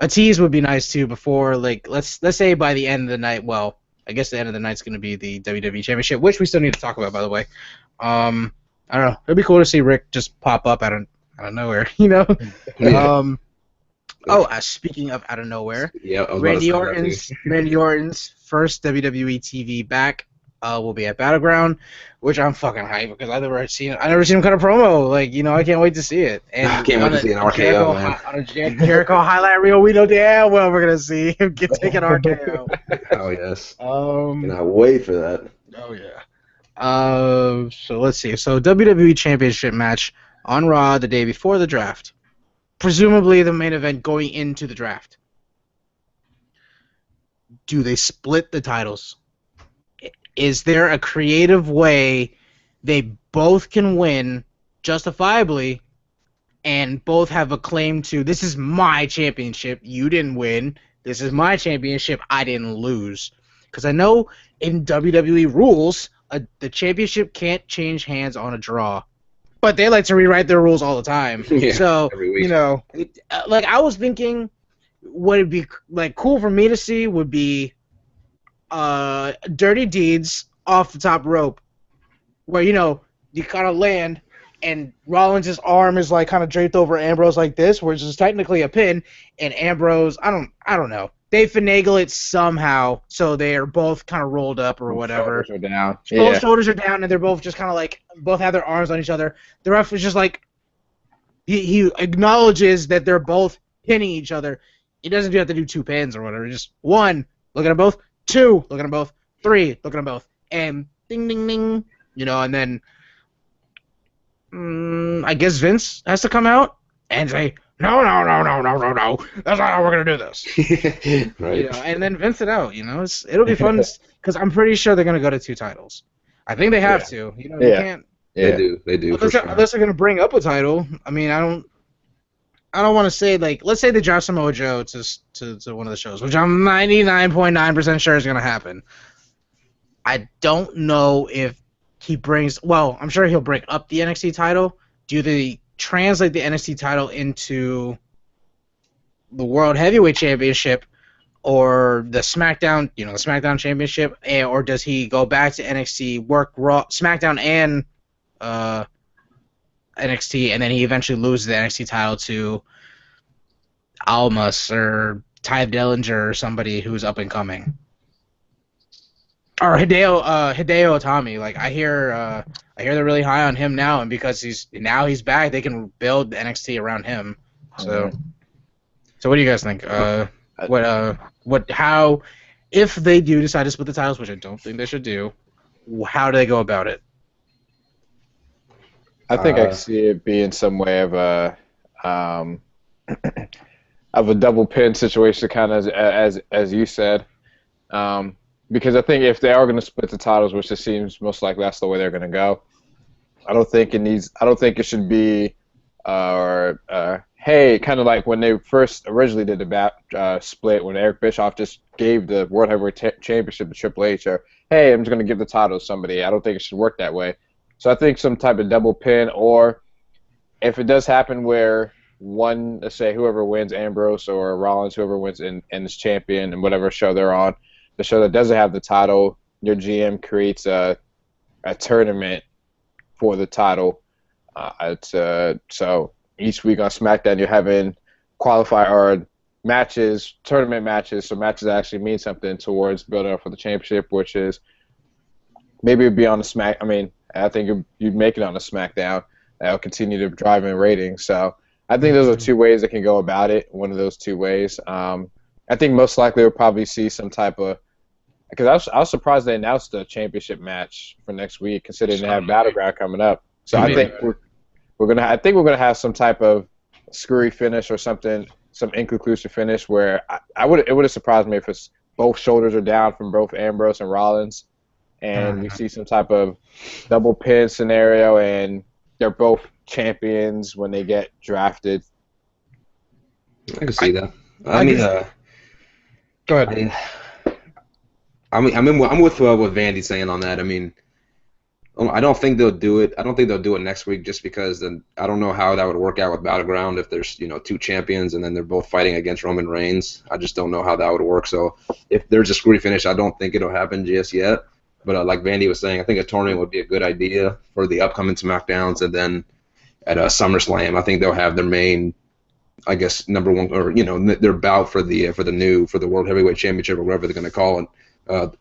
A tease would be nice, too, before, like, let's say by the end of the night, well, I guess the end of the night's going to be the WWE Championship, which we still need to talk about, by the way. I don't know. It'd be cool to see Rick just pop up out of nowhere, Yeah. Speaking of out of nowhere, Yeah, I was Randy about to say Randy Orton's first WWE TV back will be at Battleground, which I'm fucking hyped because I never seen him cut a promo. Like, I can't wait to see it. And I can't wait to see an RKO, man. On a Jericho highlight reel, we know damn well we're gonna see him get taken RKO. Oh yes. Um. Cannot wait for that. Oh yeah. So let's see. So WWE Championship match on Raw the day before the draft. Presumably the main event going into the draft. Do they split the titles? Is there a creative way they both can win justifiably and both have a claim to, this is my championship, you didn't win, this is my championship, I didn't lose? Because I know in WWE rules, the championship can't change hands on a draw. But they like to rewrite their rules all the time. Yeah, so, every week. like I was thinking what would be like cool for me to see would be Dirty Deeds off the top rope, where you kind of land and Rollins' arm is like kind of draped over Ambrose like this, which is technically a pin, and Ambrose, I don't know. They finagle it somehow so they are both kind of rolled up or whatever. Shoulders are down. Both shoulders are down and they're both just kind of like both have their arms on each other. The ref is just like he acknowledges that they're both pinning each other. He doesn't have to do two pins or whatever. Just one, look at them both. Two, look at them both. Three, look at them both. And ding, ding, ding. And then I guess Vince has to come out and say, no. That's not how we're going to do this. Right. And then Vince it out. It'll be fun because I'm pretty sure they're going to go to two titles. I think they have to. They can't. They do. Unless they're going to bring up a title. I mean, I don't want to say, like, let's say they draft Samoa Joe to one of the shows, which I'm 99.9% sure is going to happen. I don't know if he brings, well, I'm sure he'll bring up the NXT title. Do they translate the NXT title into the World Heavyweight Championship or the SmackDown, the SmackDown Championship, or does he go back to NXT, work Raw, SmackDown and NXT, and then he eventually loses the NXT title to Almas or Ty Dillinger or somebody who's up and coming, or Hideo Itami. Like I hear they're really high on him now, and because he's back, they can build NXT around him. So what do you guys think? How if they do decide to split the titles, which I don't think they should do, how do they go about it? I think I can see it being some way of a double pin situation, kind of as you said, because I think if they are going to split the titles, which it seems most likely that's the way they're going to go, I don't think it should be hey, kind of like when they first originally did the split, when Eric Bischoff just gave the World Heavyweight Championship to Triple H, or hey, I'm just going to give the title to somebody. I don't think it should work that way. So I think some type of double pin, or if it does happen where one, let's say whoever wins, Ambrose or Rollins, whoever wins and is champion in whatever show they're on, the show that doesn't have the title, your GM creates a tournament for the title. So each week on SmackDown you're having tournament matches, so matches that actually mean something towards building up for the championship, which is maybe it'd be on the I think you'd make it on a SmackDown. That'll continue to drive in ratings. So I think those are two ways that can go about it. One of those two ways. I think most likely we'll probably see some type of, because I was surprised they announced the championship match for next week, considering they have Battleground coming up. So I think we're gonna have some type of screwy finish or something some inconclusive finish where it would have surprised me if it's both shoulders are down from both Ambrose and Rollins, and we see some type of double pin scenario, and they're both champions when they get drafted. I can see that. I mean, go ahead. I'm with what Vandy's saying on that. I mean, I don't think they'll do it. I don't think they'll do it next week just because then I don't know how that would work out with Battleground if there's, you know, two champions and then they're both fighting against Roman Reigns. I just don't know how that would work. So if there's a screwy finish, I don't think it'll happen just yet. But like Vandy was saying, I think a tournament would be a good idea for the upcoming SmackDowns, and then at SummerSlam, I think they'll have their main, I guess, number one, or you know, their bout for the World Heavyweight Championship or whatever they're going to call it,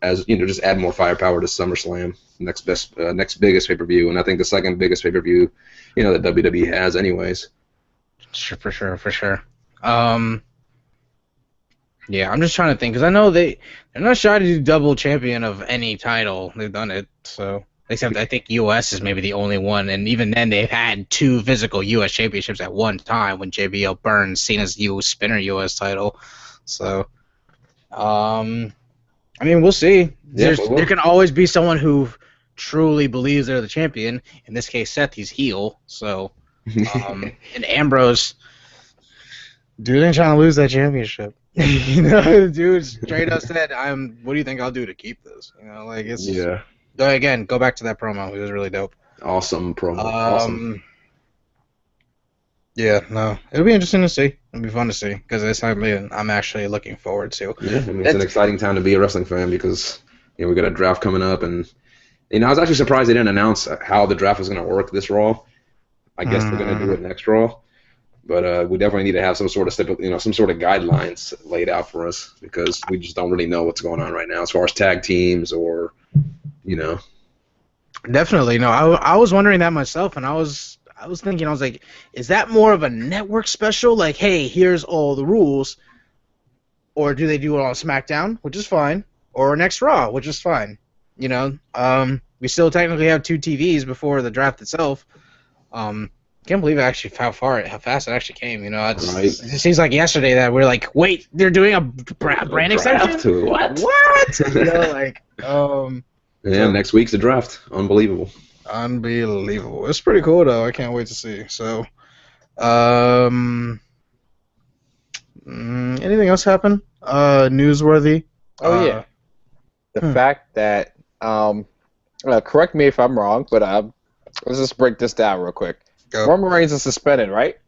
as you know, just add more firepower to SummerSlam, next biggest pay-per-view, and I think the second biggest pay-per-view, you know, that WWE has, anyways. Sure, for sure. Yeah, I'm just trying to think because I know they're not shy to do double champion of any title. They've done it, so except I think US is maybe the only one, and even then they've had two physical US championships at one time when JBL burned Cena's Spinner US title. So, I mean, we'll see. Yeah, there can always be someone who truly believes they're the champion. In this case, Seth, he's heel. So, and Ambrose, dude ain't trying to lose that championship. You know, dude straight up said, what do you think I'll do to keep this? You know, like, it's... Yeah. Again, go back to that promo. It was really dope. Awesome promo. Awesome. Yeah, no. It'll be interesting to see. It'll be fun to see, because it's something I'm actually looking forward to. Yeah, I mean, it's an exciting time to be a wrestling fan because, you know, we got a draft coming up, and, you know, I was actually surprised they didn't announce how the draft was going to work this Raw. I guess they're going to do it next Raw. But we definitely need to have some sort of guidelines laid out for us because we just don't really know what's going on right now as far as tag teams or, you know. Definitely. No, I was wondering that myself, and I was thinking, I was like, is that more of a network special? Like, hey, here's all the rules. Or do they do it on SmackDown, which is fine, or next Raw, which is fine. You know, we still technically have two TVs before the draft itself. Can't believe how fast it actually came. You know, it seems like yesterday that we're like, wait, they're doing a brand extension? What? You know, like, yeah, next week's the draft. Unbelievable. It's pretty cool though. I can't wait to see. So, anything else happen? Newsworthy? Oh yeah, the fact that correct me if I'm wrong, but let's just break this down real quick. Roman Reigns is suspended, right?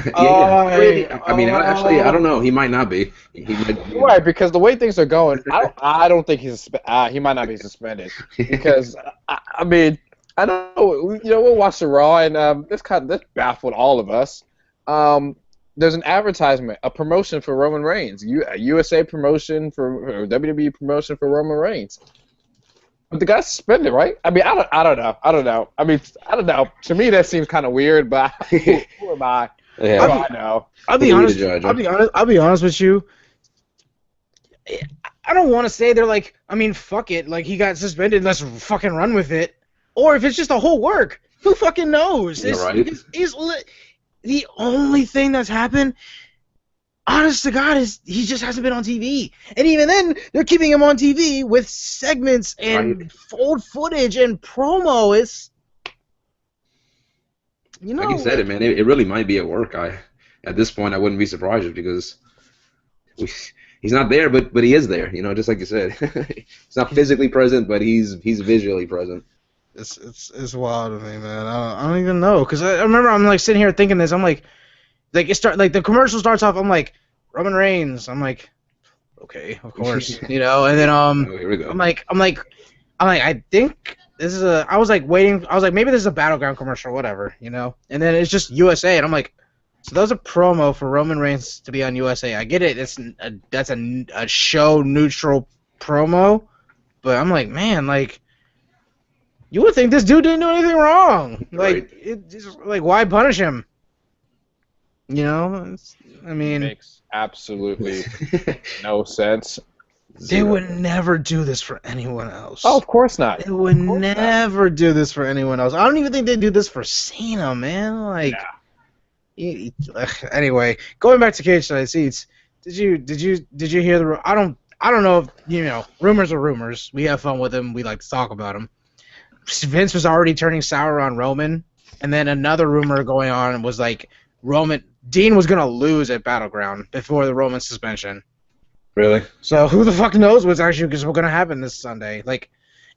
Yeah. I mean, actually, I don't know. He might not be. He might be. Right, because the way things are going, I don't think he might not be suspended. Because I mean, I don't know. You know, we'll watch the Raw, and this baffled all of us. There's an advertisement, a promotion for Roman Reigns, a USA promotion or WWE promotion for Roman Reigns. But the guy's suspended, right? I mean, I don't know. I mean, I don't know. To me, that seems kind of weird. But who am I? Yeah. I know. I'll be honest. I'll be honest with you. I don't want to say they're like, I mean, fuck it. Like, he got suspended. Let's fucking run with it. Or if it's just a whole work, who fucking knows? You're right. The only thing that's happened, honest to God, is he just hasn't been on TV. And even then, they're keeping him on TV with segments and old footage and promo. It's, you know. Like you said it, man. It really might be at work. At this point, I wouldn't be surprised just because he's not there, but he is there. You know, just like you said. He's not physically present, but he's visually present. It's wild to me, man. I don't even know, because I remember I'm like sitting here thinking this. I'm like the commercial starts off. I'm like, Roman Reigns. I'm like, okay, of course, you know. And then here we go. I'm like, I think this is I was like waiting. I was like, maybe this is a Battleground commercial or whatever, you know. And then it's just USA, and I'm like, so that was a promo for Roman Reigns to be on USA. I get it. That's a show neutral promo, but I'm like, man, like. You would think this dude didn't do anything wrong. Like, right. Why punish him? You know, I mean, it makes absolutely no sense. They would never do this for anyone else. Oh, of course not. They would never do this for anyone else. I don't even think they'd do this for Cena, man. Like, Anyway, going back to cage side seats, did you hear the? I don't know if rumors are rumors. We have fun with them. We like to talk about them. Vince was already turning sour on Roman, and then another rumor going on was like Dean was gonna lose at Battleground before the Roman suspension. Really? So who the fuck knows what's actually going to happen this Sunday? Like,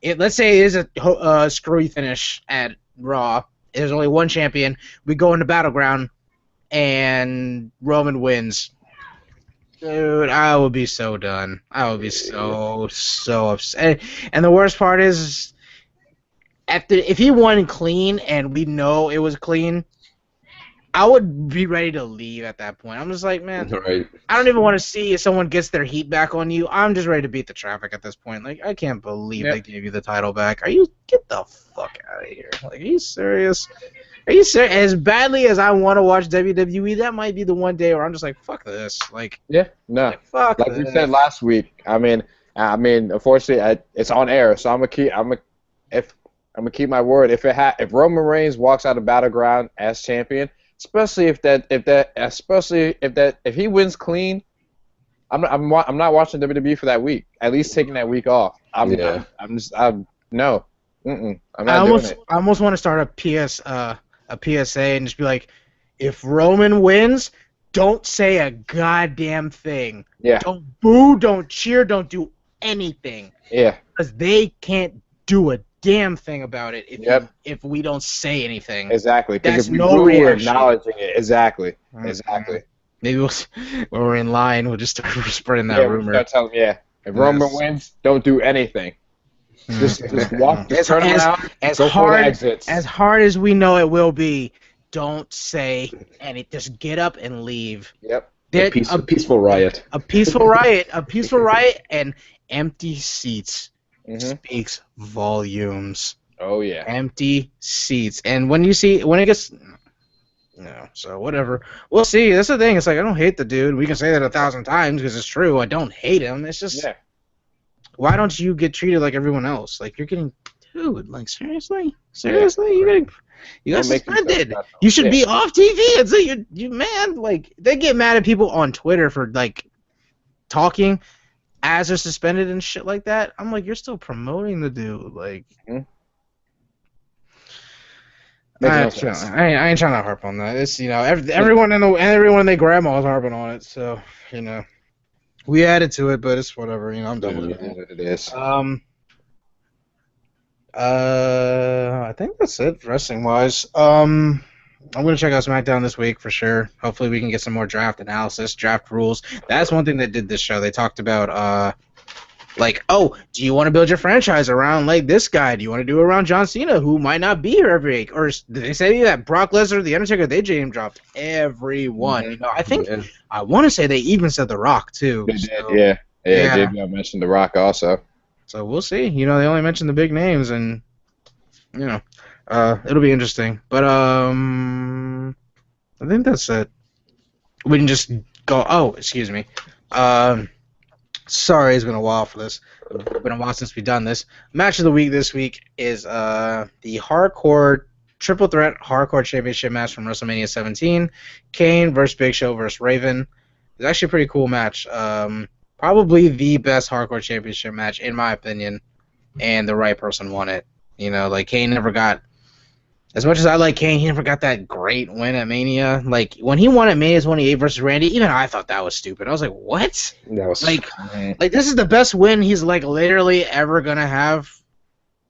let's say it is a screwy finish at Raw. There's only one champion. We go into Battleground, and Roman wins. Dude, I would be so done. I would be so upset. And the worst part is, if he won clean and we know it was clean, I would be ready to leave at that point. I'm just like, man, Right. I don't even want to see if someone gets their heat back on you. I'm just ready to beat the traffic at this point. Like, I can't believe they gave you the title back. Get the fuck out of here. Like, are you serious? Are you serious? As badly as I want to watch WWE, that might be the one day where I'm just like, fuck this. Like, Yeah, no. fuck Like this. we said last week, I mean, unfortunately, it's on air, so I'm gonna keep my word. If Roman Reigns walks out of Battleground as champion, especially if he wins clean, I'm not watching WWE for that week. At least taking that week off. I'm not doing it. I almost want to start a PSA and just be like, if Roman wins, don't say a goddamn thing. Yeah. Don't boo, don't cheer, don't do anything. Yeah. Because they can't do a damn thing about it if we don't say anything. Exactly. That's if we no we're reaction. acknowledging it. Exactly. Exactly. Maybe when we're in line, we'll just start spreading that rumor. Start telling them, if Roman wins, don't do anything. Just walk. Just turn around. As go for the exits. As hard as we know it will be, don't say anything. Just get up and leave. Yep. A peaceful riot. A peaceful riot. A peaceful riot and empty seats speaks volumes. Oh yeah. Empty seats. And when it gets so whatever. We'll see. That's the thing. It's like, I don't hate the dude. We can say that 1,000 times because it's true. I don't hate him. It's just why don't you get treated like everyone else? Like, you're getting, dude, like, seriously? You got suspended. You should be off TV. And so you man, like, they get mad at people on Twitter for, like, talking as they're suspended and shit like that. I'm like, you're still promoting the dude. Like, I ain't trying to harp on that. It's, everyone and their grandma is harping on it, so, we added to it, but it's whatever. I'm done with it. It is. I think that's it, wrestling wise. I'm gonna check out SmackDown this week for sure. Hopefully, we can get some more draft analysis, draft rules. That's one thing they did this show. They talked about do you want to build your franchise around like this guy? Do you want to do it around John Cena, who might not be here every week? Or did they say that Brock Lesnar, The Undertaker, they name dropped everyone? I think I want to say they even said The Rock too. They did, yeah. JBL mentioned The Rock also. So we'll see. They only mentioned the big names, and it'll be interesting. But I think that's it. We can just go. Oh, excuse me. Sorry, it's been a while for this. It's been a while since we've done this. Match of the week this week is the hardcore triple threat hardcore championship match from WrestleMania 17. Kane versus Big Show versus Raven. It's actually a pretty cool match. Probably the best hardcore championship match in my opinion, and the right person won it. Kane never got. As much as I like Kane, he never got that great win at Mania. Like, when he won at Mania 28 versus Randy, even I thought that was stupid. I was like, what? That was like this is the best win he's, like, literally ever going to have,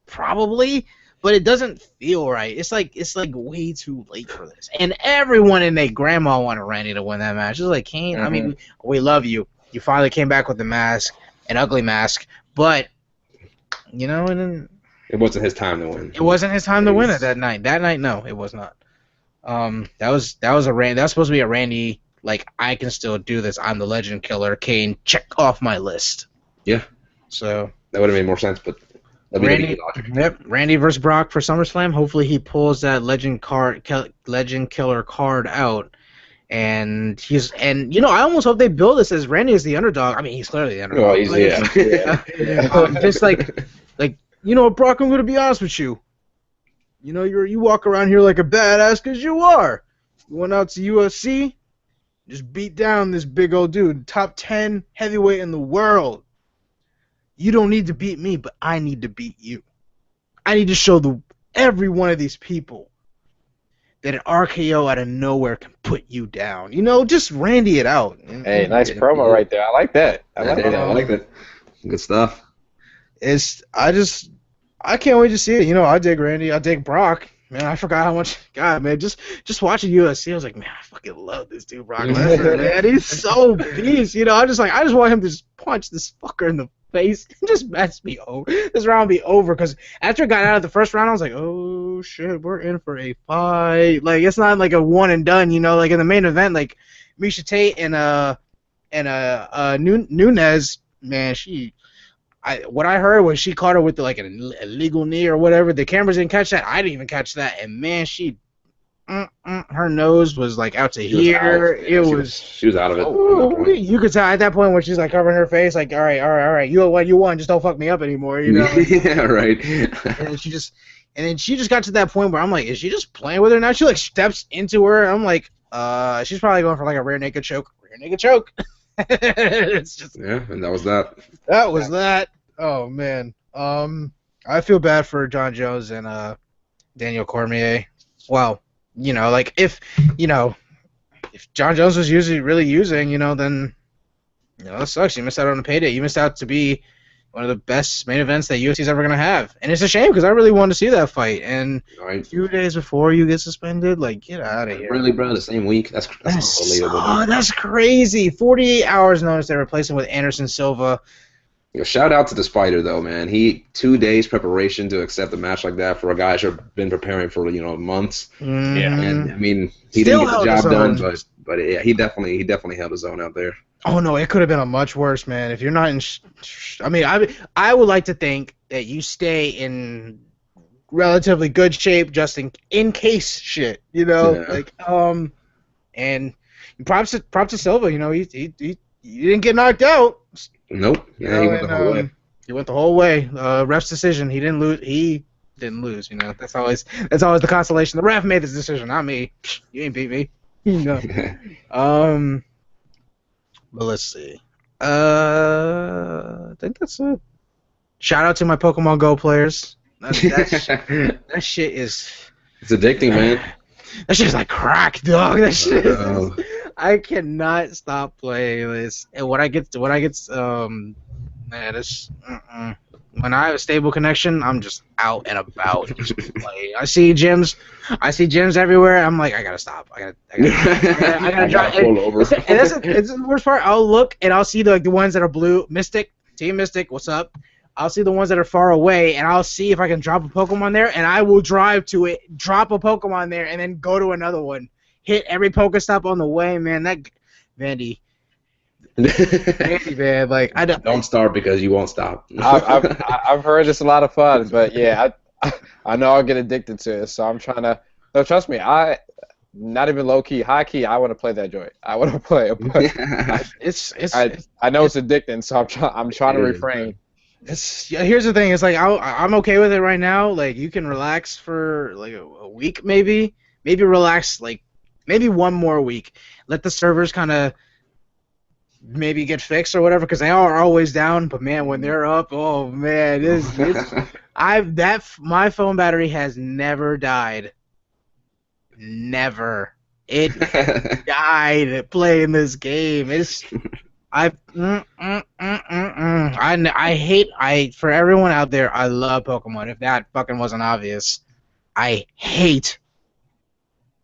probably, but it doesn't feel right. It's like way too late for this. And everyone and their grandma wanted Randy to win that match. It's like, Kane, I mean, we love you. You finally came back with the mask, an ugly mask, but, and then... It wasn't his time to win. It wasn't his time to win it that night. That night, no, it was not. That was supposed to be a Randy, like, I can still do this. I'm the legend killer. Kane, check off my list. Yeah. So that would have made more sense, but Randy versus Brock for SummerSlam. Hopefully he pulls that legend killer card out. And I almost hope they build this as Randy is the underdog. I mean, he's clearly the underdog. Oh, he's just like Brock, I'm going to be honest with you. You walk around here like a badass because you are. You went out to UFC, just beat down this big old dude, top 10 heavyweight in the world. You don't need to beat me, but I need to beat you. I need to show every one of these people that an RKO out of nowhere can put you down. You know, just Randy it out. Hey, nice promo right there. I like that. I like that. Good stuff. I can't wait to see it. You know, I dig Randy. I dig Brock. Man, I forgot how much. God, man, just watching UFC, I was like, man, I fucking love this dude, Brock Lesnar, man. He's so beast. You know, I just want him to just punch this fucker in the face and just mess me over. This round be over because after I got out of the first round, I was like, oh shit, we're in for a fight. Like, it's not like a one and done. You know, like in the main event, like Misha Tate and Nunes, man, what I heard was she caught her with like an illegal knee or whatever. The cameras didn't catch that. I didn't even catch that. And man, her nose was like out to here. She was out of it. Oh, you could tell at that point when she's like covering her face, like, all right, you won. Just don't fuck me up anymore, you know? Yeah, right. And then she just got to that point where I'm like, is she just playing with her now? She like steps into her. And I'm like, she's probably going for like a rear naked choke. It's just, yeah, and that was that. That was that. Oh man. I feel bad for John Jones and Daniel Cormier. Well, you know, like if John Jones was really using, you know, then that sucks. You missed out on a payday. You missed out to be one of the best main events that UFC's ever gonna have, and it's a shame because I really wanted to see that fight. And a few days before you get suspended, like, get out of here. Really, bro? The same week? That's unbelievable. Oh, that's crazy. 48 hours notice they replaced him with Anderson Silva. Shout out to the Spider though, man. 2 days preparation to accept a match like that for a guy who's been preparing for months. Mm-hmm. Yeah, and I mean he didn't get the job done, but yeah, he definitely held his own out there. Oh no, it could have been a much worse, man. If you're not in, I would like to think that you stay in relatively good shape just in case shit, you know, like and props to Silva, you know, he didn't get knocked out. Nope. Yeah, he went the whole way. He went the whole way. Ref's decision. He didn't lose. You know, that's always the consolation. The ref made this decision, not me. You ain't beat me. You know. But let's see. I think that's it. Shout out to my Pokemon Go players. That shit is. It's addicting, man. That shit is like crack, dog. That shit is. I cannot stop playing this. And when I get man, it's when I have a stable connection, I'm just out and about. Just playing. I see gyms everywhere. I'm like, I gotta stop. I gotta drive. Pull over. And that's the worst part. I'll look and I'll see the ones that are blue. Team Mystic, what's up? I'll see the ones that are far away, and I'll see if I can drop a Pokemon there, and I will drive to it, drop a Pokemon there, and then go to another one. Hit every Pokestop on the way, man. That Vandy, man. Like don't start because you won't stop. I've heard it's a lot of fun, but yeah, I know I'll get addicted to it. So I'm trying to. No, trust me. Not even low key, high key. I want to play that joint. I want to play it. But I know it's addicting, so I'm trying to refrain. Here's the thing. It's like I'm okay with it right now. Like you can relax for like a week, maybe relax like. Maybe one more week. Let the servers kind of maybe get fixed or whatever, because they are always down. But man, when they're up, oh man, my phone battery has never died. Never. It died playing this game. For everyone out there, I love Pokemon. If that fucking wasn't obvious, I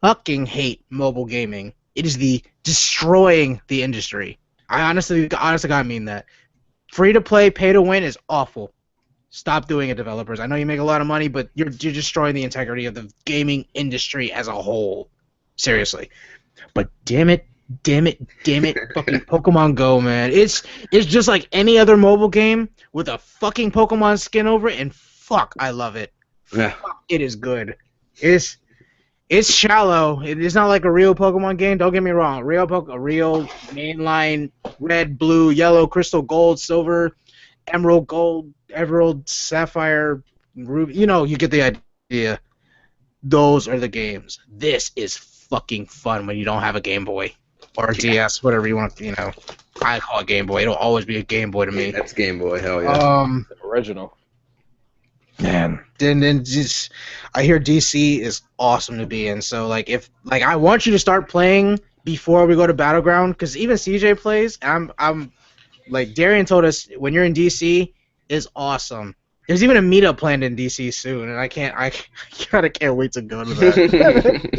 fucking hate mobile gaming. It is destroying the industry. I honestly gotta mean that. Free to play, pay to win is awful. Stop doing it, developers. I know you make a lot of money, but you're destroying the integrity of the gaming industry as a whole. Seriously. But damn it, fucking Pokemon Go, man. It's just like any other mobile game with a fucking Pokemon skin over it, and fuck, I love it. Yeah. Fuck, it is good. It's shallow. It is not like a real Pokemon game. Don't get me wrong. A real mainline red, blue, yellow, crystal, gold, silver, emerald, gold, emerald, sapphire, ruby. You know, you get the idea. Those are the games. This is fucking fun when you don't have a Game Boy or a DS, whatever you want. I call it Game Boy. It'll always be a Game Boy to me. That's Game Boy. Hell yeah. Original. Man, then just I hear DC is awesome to be in. So if I want you to start playing before we go to Battleground, because even CJ plays. I'm like Darian told us when you're in DC is awesome. There's even a meetup planned in DC soon, and I kind of can't wait to go to that.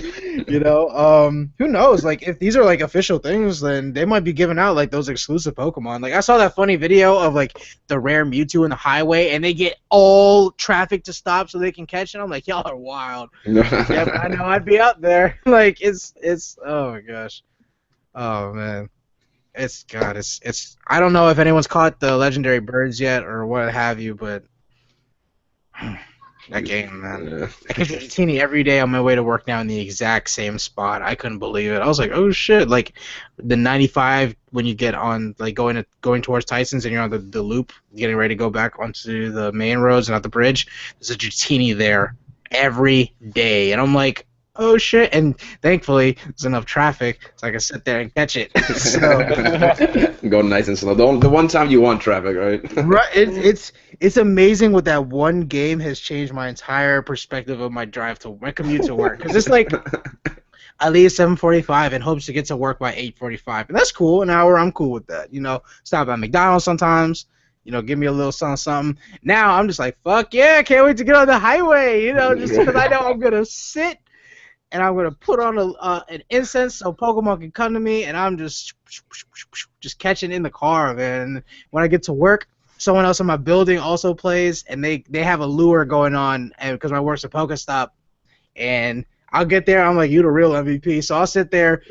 Who knows? If these are official things, then they might be giving out those exclusive Pokemon. I saw that funny video of the rare Mewtwo in the highway, and they get all traffic to stop so they can catch it. I'm like, y'all are wild. Yeah, but I know I'd be out there. It's oh my gosh, oh man. It's I don't know if anyone's caught the legendary birds yet or what have you, but that game, man. Yeah. I catch a Dratini every day on my way to work now in the exact same spot. I couldn't believe it. I was like, oh shit! The 95 when you get on going towards Tyson's and you're on the loop, getting ready to go back onto the main roads and out the bridge. There's a Dratini there every day, and I'm like, oh shit! And thankfully, there's enough traffic so I can sit there and catch it. Go nice and slow. The one time you want traffic, right? Right. It's amazing what that one game has changed my entire perspective of my commute to work. Because it's I leave 7:45 and hopes to get to work by 8:45, and that's cool. An hour, I'm cool with that. Stop at McDonald's sometimes. Give me a little something. Now I'm just like, fuck yeah, can't wait to get on the highway. Just because I know I'm gonna sit. And I'm gonna put on an incense so Pokemon can come to me, and I'm just catching in the car, man. When I get to work, someone else in my building also plays, and they have a lure going on, and because my work's a Pokestop, and I'll get there, I'm like, you the real MVP, so I'll sit there,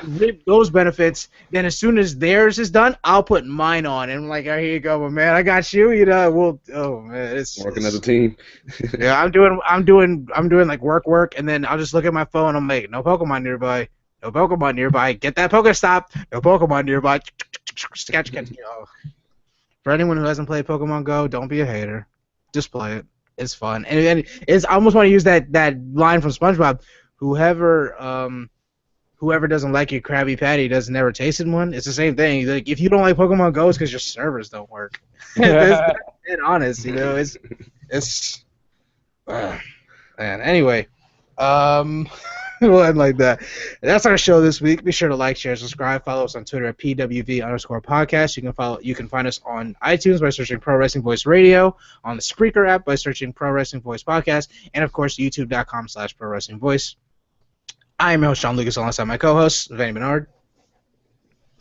reap those benefits, then as soon as theirs is done, I'll put mine on, and I'm like, oh, here you go, my man, I got you, oh man, it's working as a team. Yeah, I'm doing work, and then I'll just look at my phone, I'm like, no Pokemon nearby, get that Pokestop, no Pokemon nearby, catch. For anyone who hasn't played Pokemon Go, don't be a hater, just play it. It's fun, and it's. I almost want to use that line from SpongeBob. Whoever doesn't like your Krabby Patty doesn't never tasted one. It's the same thing. If you don't like Pokemon Go, it's because your servers don't work. That's honest, It's. Man. Anyway, we'll end like that. That's our show this week. Be sure to like, share, subscribe. Follow us on Twitter at PWV_podcast. You can find us on iTunes by searching Pro Wrestling Voice Radio, on the Spreaker app by searching Pro Wrestling Voice Podcast, and of course YouTube.com/Pro Wrestling Voice. I am your host, Sean Lucas, alongside my co-host, Vanny Bernard.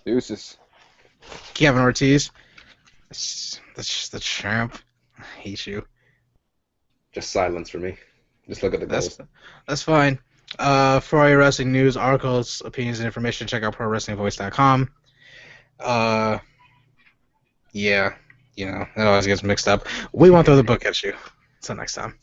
Deuces. Kevin Ortiz. That's just the champ. I hate you. Just silence for me. Just look at the goals. That's fine. For all your wrestling news, articles, opinions, and information, check out ProWrestlingVoice.com. Yeah, that always gets mixed up. We won't throw the book at you. Until next time.